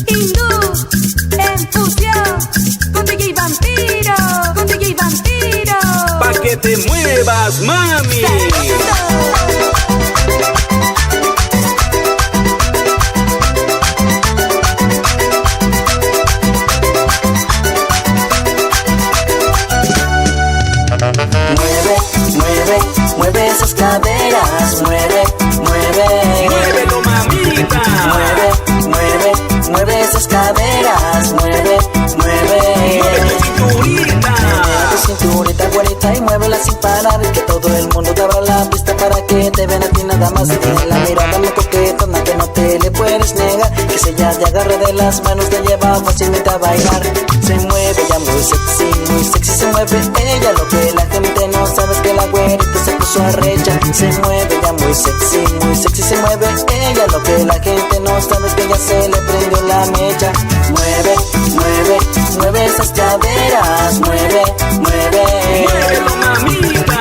Hindú en fusión con DJ Vampiro, con DJ Vampiro. Pa' que te muevas, mami. Mueve esas caderas, mueve. Muévelo, mamita. Mueve esas caderas, mueve. Mueve tu cinturita. Tu cinturita, güerita, y muévela sin parar. Que todo el mundo te abra la pista para que te vean a ti nada más. Tiene la mirada muy coquetona que no te le puedes negar. Que si ella te agarra de las manos te lleva fácilmente a bailar. Se mueve ya muy sexy se mueve ella. Lo que la gente no sabe es que la güerita se puso arrecha. Se mueve ya muy sexy se mueve ella. Lo que la gente no sabe es que ya se le prendió la mecha. Mueve esas caderas, mueve. Muévelo, mamita.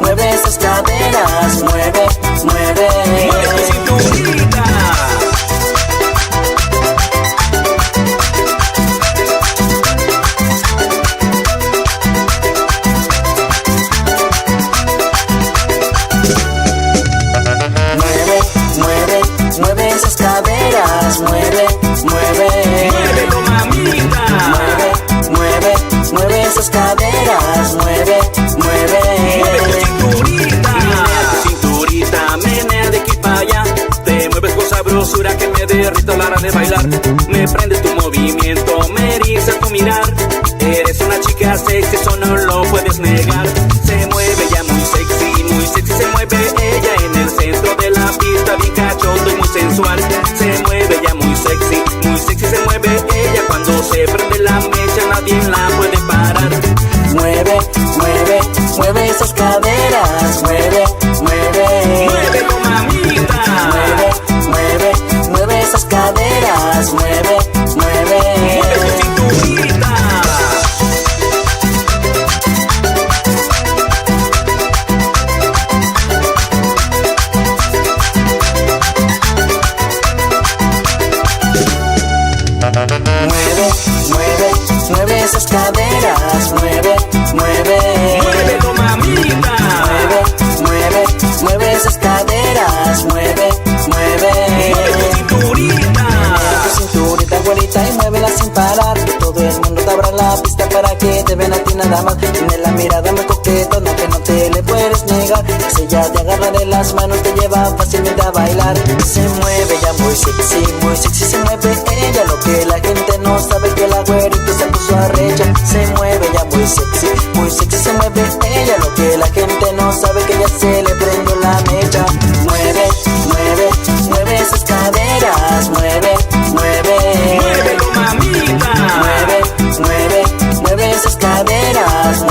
Mueve esas caderas, mueve. Mueve tu cinturita. Mueve esas caderas, mueve. Muévelo, mamita. Mueve esas caderas, mueve. Mueve tu cinturita. Menea tu cinturita, menea de aquí para allá. Te mueves con sabrosura que me derrito a la hora de bailar. Me prendes tu movimiento, me eriza tu mirar. Eres una chica sexy, eso no lo puedes negar. Se mueve ya muy sexy se mueve ella en el centro de la pista, bien cachondo y muy sensual. Se mueve ya muy sexy se mueve ella. Cuando se prende la mecha nadie la puede parar. Mueve esas caderas, mueve. Muévelo, mamita. Mueve esas caderas, mueve. Mueve tu cinturita. Mueve esas caderas, mueve. Muévelo, mamita. Mueve esas caderas, mueve. Mueve tu cinturita. Tu cinturita, güerita, y muévela sin parar. Que todo el mundo te abra la pista para que te vean a ti nada más. Tiene la mirada muy coquetona que no te le puedes negar. Si ella te agarra de las manos te lleva fácilmente a bailar. Se mueve ya muy sexy se mueve ella. Lo que la gente no sabe es que la güerita se puso arrecha. Se mueve ya muy sexy se mueve ella. Lo que la gente no sabe que ya se le prendió la mecha. Mueve esas caderas, mueve. Muévelo, mamita. Mueve esas caderas,